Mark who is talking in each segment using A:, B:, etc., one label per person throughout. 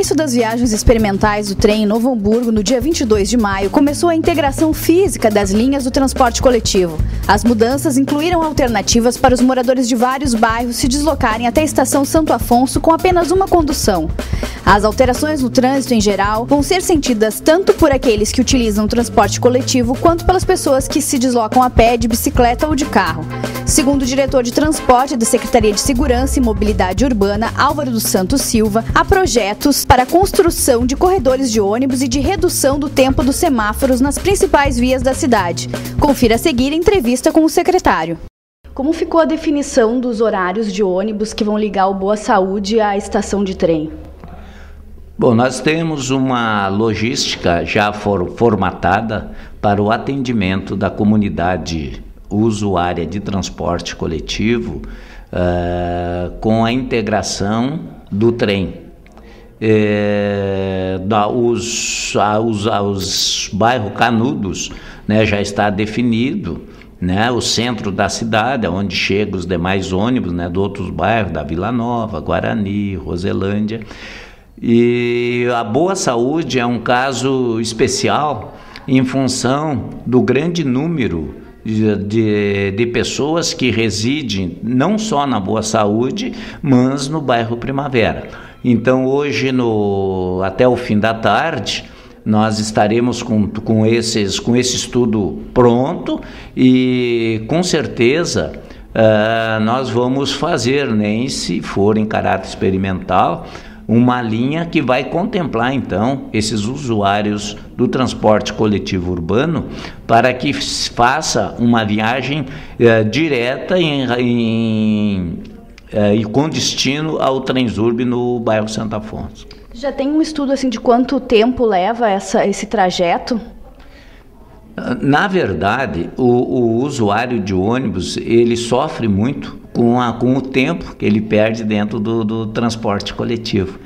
A: início das viagens experimentais do trem em Novo Hamburgo, no dia 22 de maio, começou a integração física das linhas do transporte coletivo. As mudanças incluíram alternativas para os moradores de vários bairros se deslocarem até a estação Santo Afonso com apenas uma condução. As alterações no trânsito em geral vão ser sentidas tanto por aqueles que utilizam o transporte coletivo quanto pelas pessoas que se deslocam a pé, de bicicleta ou de carro. Segundo o diretor de transporte da Secretaria de Segurança e Mobilidade Urbana, Álvaro dos Santos Silva, há projetos para a construção de corredores de ônibus e de redução do tempo dos semáforos nas principais vias da cidade. Confira a seguir a entrevista com o secretário. Como ficou a definição dos horários de ônibus que vão ligar o Boa Saúde à estação de trem?
B: Bom, nós temos uma logística já formatada para o atendimento da comunidade usuária de transporte coletivo com a integração do trem. Os bairros Canudos, né, já está definido, né, o centro da cidade, onde chegam os demais ônibus, né, de outros bairros, da Vila Nova, Guarani, Roselândia. E a Boa Saúde é um caso especial em função do grande número de pessoas que residem não só na Boa Saúde, mas no bairro Primavera. Então hoje, até o fim da tarde, nós estaremos com esse estudo pronto e com certeza nós vamos fazer, nem se for em caráter experimental, uma linha que vai contemplar, então, esses usuários do transporte coletivo urbano para que faça uma viagem direta e com destino ao Transurb no bairro Santo Afonso.
A: Já tem um estudo assim de quanto tempo leva esse trajeto?
B: Na verdade, o usuário de ônibus, ele sofre muito com o tempo que ele perde dentro do transporte coletivo.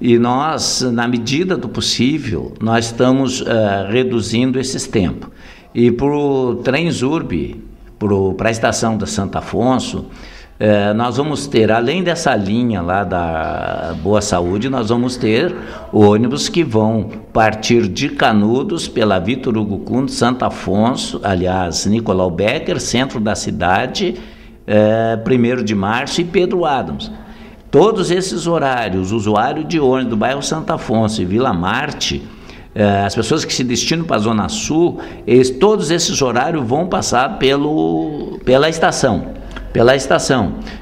B: E nós, na medida do possível, nós estamos reduzindo esses tempos. E para o Transurb, para a estação da Santo Afonso, nós vamos ter, além dessa linha lá da Boa Saúde, nós vamos ter ônibus que vão partir de Canudos pela Vitor Hugo Kuhn, Santo Afonso, aliás, Nicolau Becker, centro da cidade, 1º de Março e Pedro Adams. Todos esses horários, usuário de ônibus do bairro Santo Afonso e Vila Marte, as pessoas que se destinam para a Zona Sul, todos esses horários vão passar pela estação.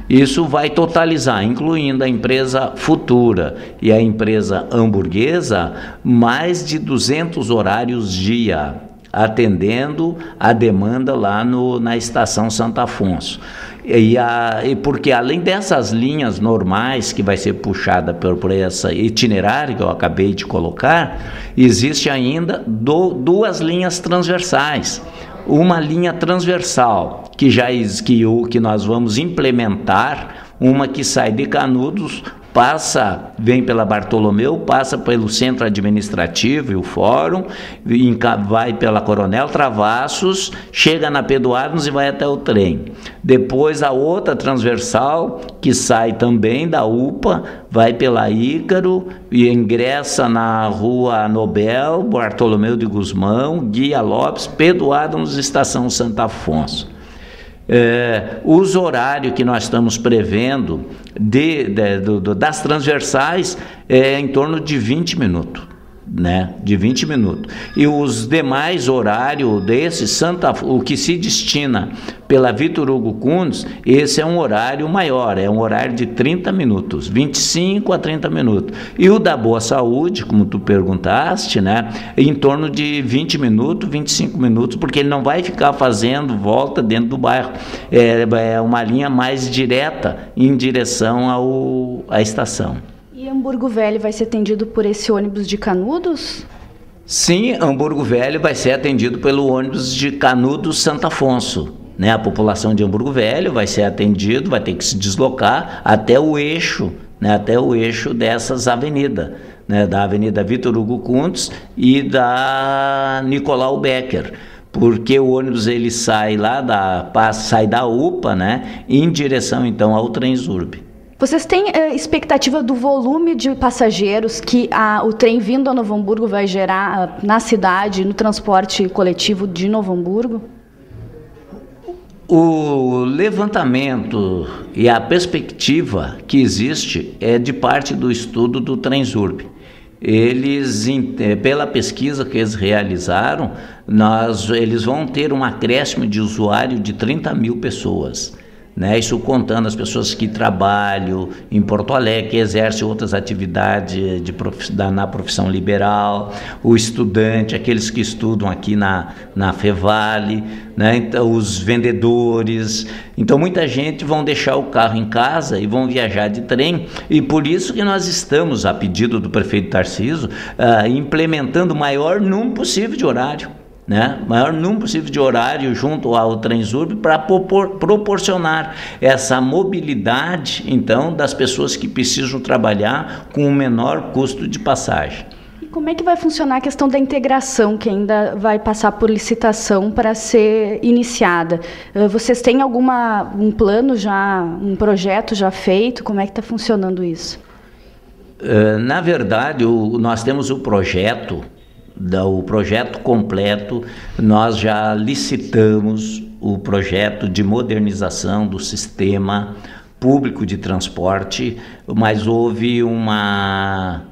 B: Isso vai totalizar, incluindo a empresa Futura e a empresa Hamburguesa, mais de 200 horários dia, atendendo a demanda lá na estação Santo Afonso. E porque além dessas linhas normais que vai ser puxada por essa itinerário que eu acabei de colocar, existe ainda duas linhas transversais. Uma linha transversal que nós vamos implementar, uma que sai de Canudos, vem pela Bartolomeu, passa pelo centro administrativo e o fórum, vai pela Coronel Travassos, chega na Pedro Adams e vai até o trem. Depois a outra transversal, que sai também da UPA, vai pela Ícaro e ingressa na Rua Nobel, Bartolomeu de Gusmão, Guia Lopes, Pedro Adams, Estação Santo Afonso. Os horários que nós estamos prevendo das transversais é em torno de 20 minutos, né? De 20 minutos. E os demais horários o que se destina pela Vitor Hugo Kuhn, esse é um horário maior, é um horário de 30 minutos, 25 a 30 minutos. E o da Boa Saúde, como tu perguntaste, né, em torno de 20 minutos, 25 minutos, porque ele não vai ficar fazendo volta dentro do bairro. É uma linha mais direta em direção à estação.
A: E Hamburgo Velho vai ser atendido por esse ônibus de Canudos?
B: Sim, Hamburgo Velho vai ser atendido pelo ônibus de Canudos Santo Afonso. Né? A população de Hamburgo Velho vai ser atendido, vai ter que se deslocar até o eixo, né? Até o eixo dessas avenidas, né? Da Avenida Vitor Hugo Kuntz e da Nicolau Becker. Porque o ônibus ele sai da UPA, né, em direção então ao Transurb.
A: Vocês têm expectativa do volume de passageiros que o trem vindo a Novo Hamburgo vai gerar na cidade, no transporte coletivo de Novo Hamburgo?
B: O levantamento e a perspectiva que existe é de parte do estudo do Transurb. Eles, pela pesquisa que eles realizaram, eles vão ter um acréscimo de usuário de 30 mil pessoas. Né? Isso contando as pessoas que trabalham em Porto Alegre, que exercem outras atividades na profissão liberal, o estudante, aqueles que estudam aqui na Fevale, né? Então, os vendedores. Então, muita gente vão deixar o carro em casa e vão viajar de trem, e por isso que nós estamos, a pedido do prefeito Tarcísio, implementando o maior número possível de horário. Né? Maior número possível de horário junto ao Transurb para proporcionar essa mobilidade, então, das pessoas que precisam trabalhar com o menor custo de passagem.
A: E como é que vai funcionar a questão da integração, que ainda vai passar por licitação para ser iniciada? Vocês têm um plano já, um projeto já feito? Como é que está funcionando isso?
B: Na verdade, nós temos o projeto completo. Nós já licitamos o projeto de modernização do sistema público de transporte, mas houve uma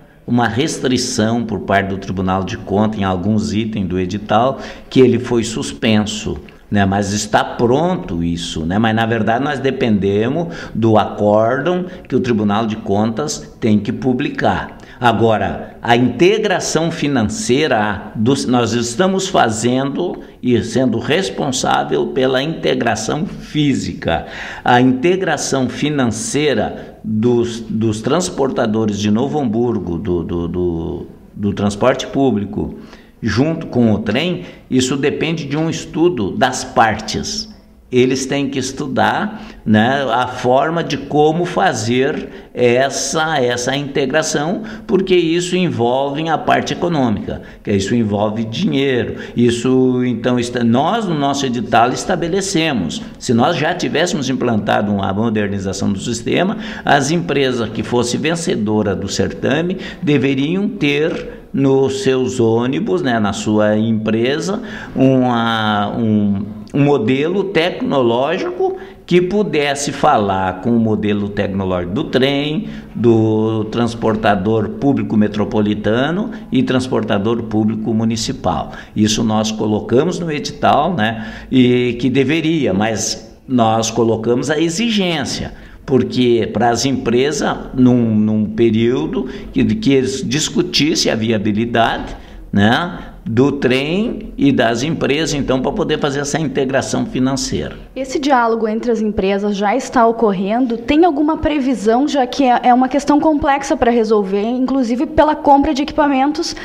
B: restrição por parte do Tribunal de Contas em alguns itens do edital, que ele foi suspenso. Né, mas está pronto isso, né? Mas na verdade nós dependemos do acórdão que o Tribunal de Contas tem que publicar. Agora, a integração financeira, nós estamos fazendo e sendo responsável pela integração física. A integração financeira dos transportadores de Novo Hamburgo, do transporte público, junto com o trem, isso depende de um estudo das partes. Eles têm que estudar, né, a forma de como fazer essa integração, porque isso envolve a parte econômica, que isso envolve dinheiro. Isso, então, nós no nosso edital estabelecemos, se nós já tivéssemos implantado uma modernização do sistema, as empresas que fossem vencedoras do certame deveriam ter nos seus ônibus, né, na sua empresa, um modelo tecnológico que pudesse falar com o modelo tecnológico do trem, do transportador público metropolitano e transportador público municipal. Isso nós colocamos no edital, né, e que deveria, mas nós colocamos a exigência, porque para as empresas, num período que eles discutissem a viabilidade, né, do trem e das empresas, então, para poder fazer essa integração financeira.
A: Esse diálogo entre as empresas já está ocorrendo? Tem alguma previsão, já que é uma questão complexa para resolver, inclusive pela compra de equipamentos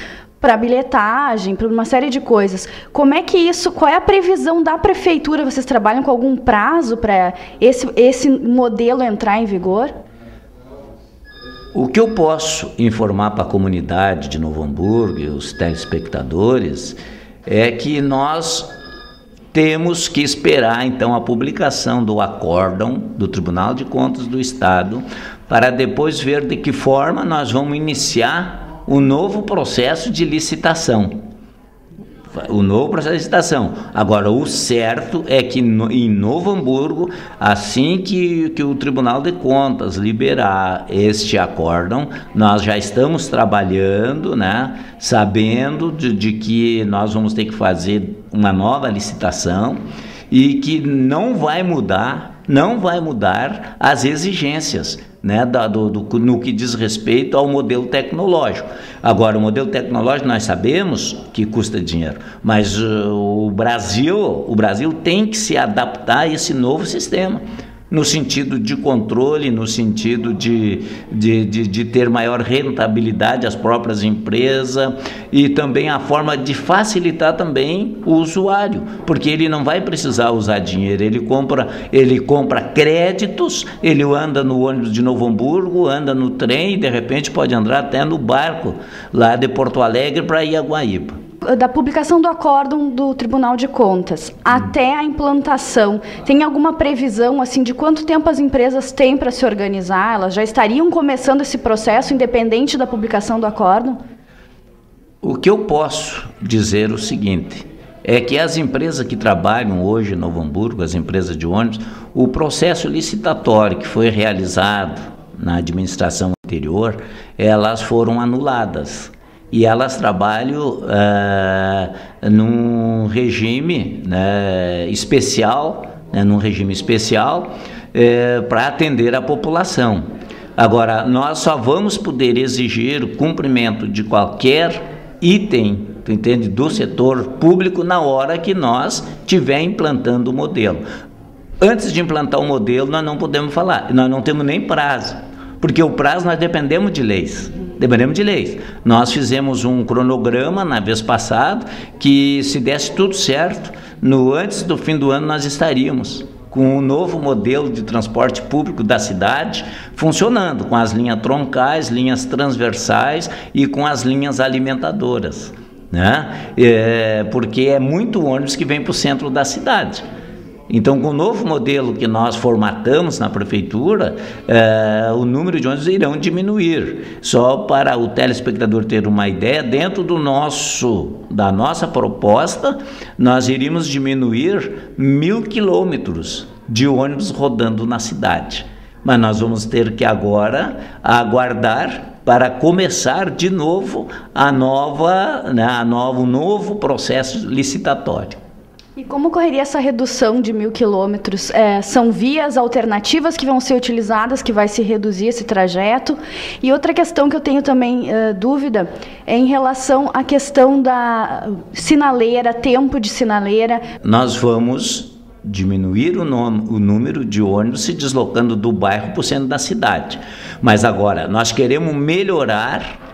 A: para bilhetagem, para uma série de coisas. Como é que qual é a previsão da prefeitura? Vocês trabalham com algum prazo para esse modelo entrar em vigor?
B: O que eu posso informar para a comunidade de Novo Hamburgo e os telespectadores é que nós temos que esperar, então, a publicação do acórdão do Tribunal de Contas do Estado para depois ver de que forma nós vamos iniciar o novo processo de licitação. Agora, o certo é que em Novo Hamburgo, assim que o Tribunal de Contas liberar este acórdão, nós já estamos trabalhando, né, sabendo de que nós vamos ter que fazer uma nova licitação e que não vai mudar as exigências, né, no que diz respeito ao modelo tecnológico. Agora, o modelo tecnológico nós sabemos que custa dinheiro, mas o Brasil tem que se adaptar a esse novo sistema, no sentido de controle, no sentido de ter maior rentabilidade às próprias empresas e também a forma de facilitar também o usuário, porque ele não vai precisar usar dinheiro, ele compra créditos, ele anda no ônibus de Novo Hamburgo, anda no trem e de repente pode andar até no barco lá de Porto Alegre para ir a Guaíba.
A: da publicação do acórdão do Tribunal de Contas até a implantação, tem alguma previsão assim de quanto tempo as empresas têm para se organizar? Elas já estariam começando esse processo independente da publicação do acórdão?
B: O que eu posso dizer é o seguinte, é que as empresas que trabalham hoje em Novo Hamburgo, as empresas de ônibus, o processo licitatório que foi realizado na administração anterior, elas foram anuladas. E elas trabalham num regime especial, para atender a população. Agora, nós só vamos poder exigir o cumprimento de qualquer item, tu entende, do setor público na hora que nós estiver implantando o modelo. Antes de implantar o modelo, nós não podemos falar, nós não temos nem prazo, porque o prazo nós dependemos de leis. Nós fizemos um cronograma na vez passada que, se desse tudo certo, antes do fim do ano nós estaríamos com um novo modelo de transporte público da cidade funcionando, com as linhas troncais, linhas transversais e com as linhas alimentadoras, né? Porque é muito ônibus que vem para o centro da cidade. Então, com o novo modelo que nós formatamos na prefeitura, o número de ônibus irão diminuir. Só para o telespectador ter uma ideia, dentro da nossa proposta, nós iríamos diminuir 1.000 quilômetros de ônibus rodando na cidade. Mas nós vamos ter que agora aguardar para começar de novo o novo processo licitatório.
A: E como ocorreria essa redução de 1.000 quilômetros? São vias alternativas que vão ser utilizadas, que vai se reduzir esse trajeto? E outra questão que eu tenho também dúvida é em relação à questão da sinaleira, tempo de sinaleira.
B: Nós vamos diminuir o número de ônibus se deslocando do bairro para o centro da cidade. Mas agora, nós queremos melhorar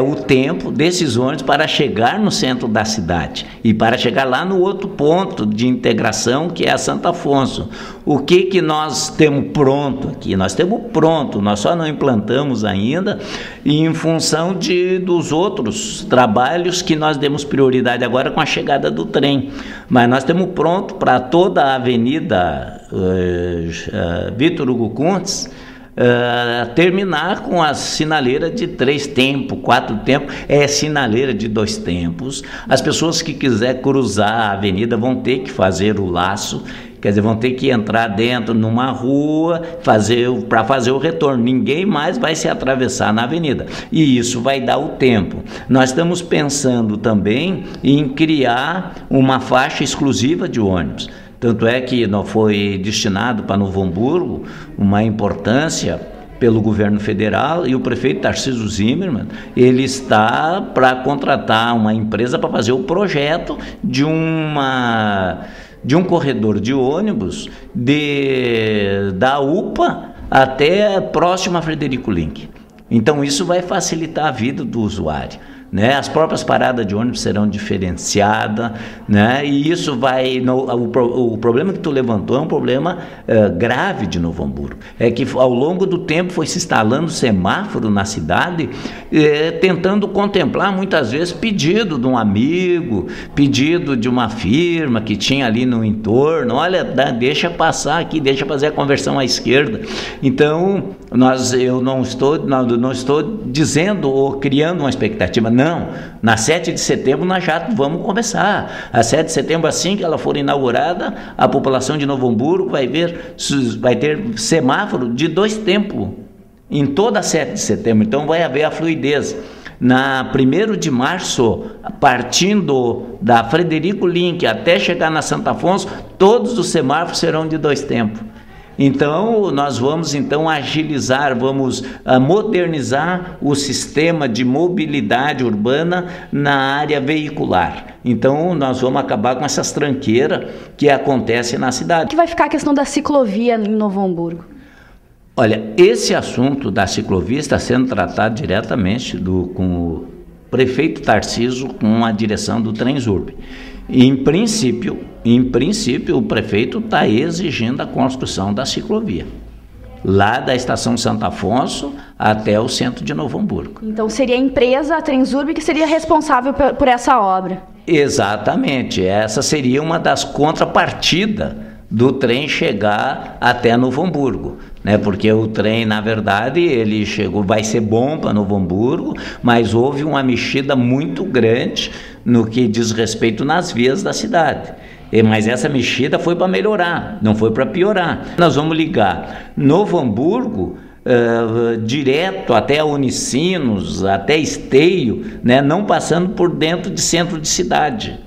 B: o tempo desses ônibus para chegar no centro da cidade e para chegar lá no outro ponto de integração, que é a Santo Afonso. O que nós temos pronto aqui? Nós temos pronto, nós só não implantamos ainda em função dos outros trabalhos que nós demos prioridade agora com a chegada do trem. Mas nós temos pronto para toda a avenida Vitor Hugo Kuntz, terminar com a sinaleira de 3 tempos, 4 tempos, sinaleira de 2 tempos. As pessoas que quiserem cruzar a avenida vão ter que fazer o laço, quer dizer, vão ter que entrar dentro numa rua para fazer o retorno. Ninguém mais vai se atravessar na avenida, e isso vai dar o tempo. Nós estamos pensando também em criar uma faixa exclusiva de ônibus. Tanto é que não foi destinado para Novo Hamburgo uma importância pelo governo federal, e o prefeito Tarcísio Zimmermann, ele está para contratar uma empresa para fazer o projeto de um corredor de ônibus da UPA até próximo a Frederico Link. Então isso vai facilitar a vida do usuário, né? As próprias paradas de ônibus serão diferenciadas, né? E isso vai... O problema que tu levantou é um problema grave de Novo Hamburgo. É que ao longo do tempo foi se instalando semáforo na cidade, tentando contemplar muitas vezes pedido de um amigo, pedido de uma firma que tinha ali no entorno. Olha, deixa passar aqui, deixa fazer a conversão à esquerda. Então, eu não estou dizendo ou criando uma expectativa. Não, na 7 de setembro nós já vamos começar. A 7 de setembro, assim que ela for inaugurada, a população de Novo Hamburgo vai ter semáforo de 2 tempos em toda a 7 de setembro. Então vai haver a fluidez. Na 1º de março, partindo da Frederico Link até chegar na Santo Afonso, todos os semáforos serão de 2 tempos. Então, nós vamos agilizar, vamos modernizar o sistema de mobilidade urbana na área veicular. Então, nós vamos acabar com essas tranqueiras que acontecem na cidade.
A: Como que vai ficar a questão da ciclovia em Novo Hamburgo?
B: Olha, esse assunto da ciclovia está sendo tratado diretamente com o prefeito Tarcísio, com a direção do Transurb. Em princípio, o prefeito está exigindo a construção da ciclovia, lá da estação Santo Afonso até o centro de Novo Hamburgo.
A: Então seria a empresa, a Transurb, que seria responsável por essa obra?
B: Exatamente, essa seria uma das contrapartidas do trem chegar até Novo Hamburgo, né? Porque o trem, na verdade, ele chegou, vai ser bom para Novo Hamburgo, mas houve uma mexida muito grande no que diz respeito nas vias da cidade. Mas essa mexida foi para melhorar, não foi para piorar. Nós vamos ligar Novo Hamburgo direto até Unicinos, até Esteio, né? Não passando por dentro de centro de cidade.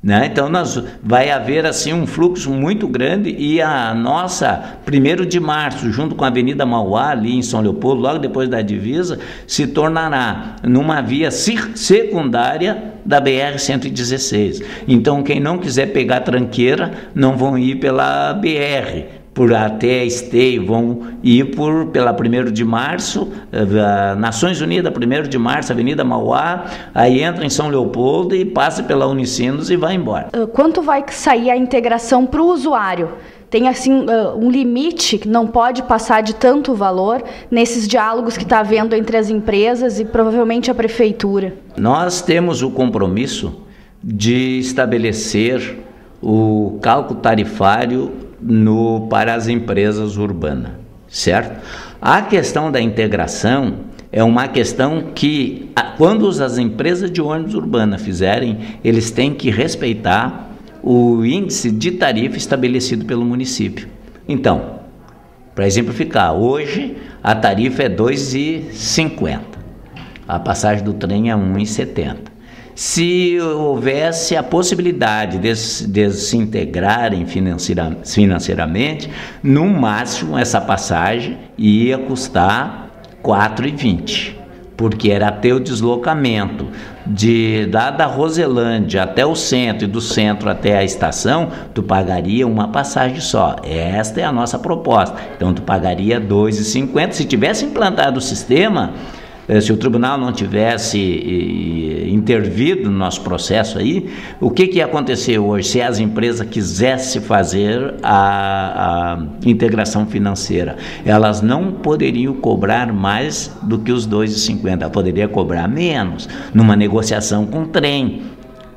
B: Né? Então vai haver assim um fluxo muito grande, e a nossa 1º de março, junto com a Avenida Mauá, ali em São Leopoldo, logo depois da divisa, se tornará numa via secundária da BR-116. Então quem não quiser pegar tranqueira, não vão ir pela BR por até Esteio, vão ir pela 1º de março, Nações Unidas, 1º de março, Avenida Mauá, aí entra em São Leopoldo e passa pela Unicinos e vai embora.
A: Quanto vai sair a integração para o usuário? Tem assim um limite, não pode passar de tanto valor nesses diálogos que está havendo entre as empresas e provavelmente a prefeitura?
B: Nós temos o compromisso de estabelecer o cálculo tarifário para as empresas urbanas, certo? A questão da integração é uma questão que, quando as empresas de ônibus urbana fizerem, eles têm que respeitar o índice de tarifa estabelecido pelo município. Então, para exemplificar, hoje a tarifa é R$ 2,50, a passagem do trem é R$ 1,70. Se houvesse a possibilidade de se integrarem financeiramente, no máximo essa passagem ia custar R$ 4,20, porque era ter o deslocamento da Roselândia até o centro e do centro até a estação, tu pagaria uma passagem só. Esta é a nossa proposta. Então tu pagaria R$ 2,50. Se tivesse implantado o sistema, se o tribunal não tivesse intervido no nosso processo aí, o que ia acontecer hoje se as empresas quisessem fazer a integração financeira? Elas não poderiam cobrar mais do que os R$ 2,50, ela poderia cobrar menos numa negociação com o trem.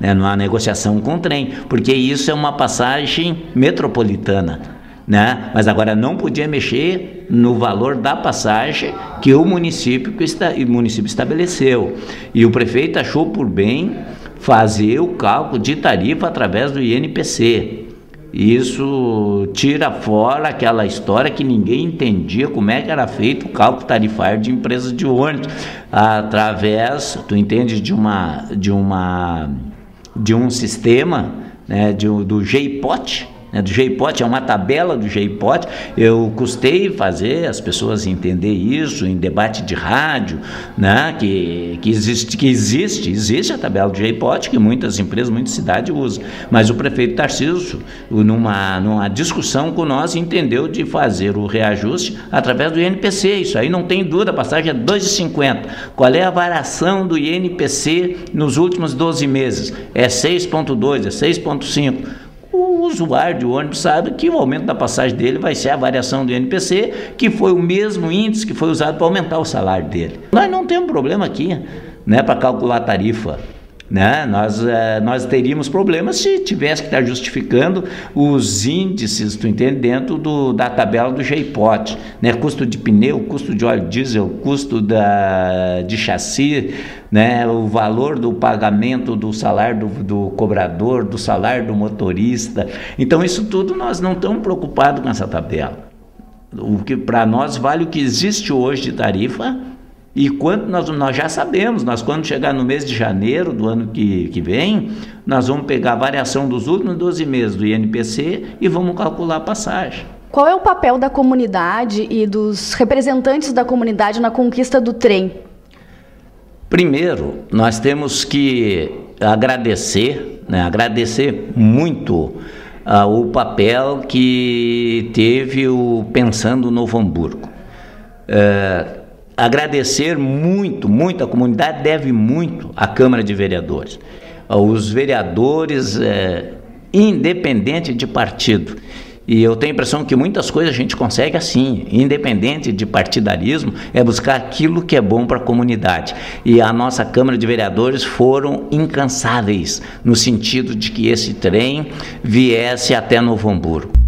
B: Numa negociação com o trem, porque isso é uma passagem metropolitana. Né? Mas agora não podia mexer no valor da passagem que o município estabeleceu. E o prefeito achou por bem fazer o cálculo de tarifa através do INPC. Isso tira fora aquela história que ninguém entendia como é que era feito o cálculo tarifário de empresas de ônibus através, tu entende, de um sistema, né, do GIPOT. Do GIPOT, é uma tabela do GIPOT. Eu custei fazer as pessoas entender isso em debate de rádio, né? que existe a tabela do GIPOT, que muitas empresas, muitas cidades usam, mas o prefeito Tarcísio, numa discussão com nós, entendeu de fazer o reajuste através do INPC. Isso aí não tem dúvida, a passagem é R$ 2,50. Qual é a variação do INPC nos últimos 12 meses? É 6,2, é 6,5. O usuário de ônibus sabe que o aumento da passagem dele vai ser a variação do INPC, que foi o mesmo índice que foi usado para aumentar o salário dele. Nós não temos problema aqui, né, para calcular a tarifa. Né? Nós teríamos problemas se tivesse que estar justificando os índices, tu entende, dentro da tabela do GIPOT, né? Custo de pneu, custo de óleo diesel, custo de chassi, né? O valor do pagamento do salário do cobrador, do salário do motorista. Então isso tudo nós não estamos preocupados com essa tabela. O que para nós vale o que existe hoje de tarifa. E quanto nós já sabemos, quando chegar no mês de janeiro do ano que vem, nós vamos pegar a variação dos últimos 12 meses do INPC e vamos calcular a passagem.
A: Qual é o papel da comunidade e dos representantes da comunidade na conquista do trem?
B: Primeiro, nós temos que agradecer muito o papel que teve o Pensando Novo Hamburgo. Agradecer muito, a comunidade deve muito à Câmara de Vereadores. Os vereadores, independente de partido, E eu tenho a impressão que muitas coisas a gente consegue assim, independente de partidarismo, é buscar aquilo que é bom para a comunidade. E a nossa Câmara de Vereadores foram incansáveis no sentido de que esse trem viesse até Novo Hamburgo.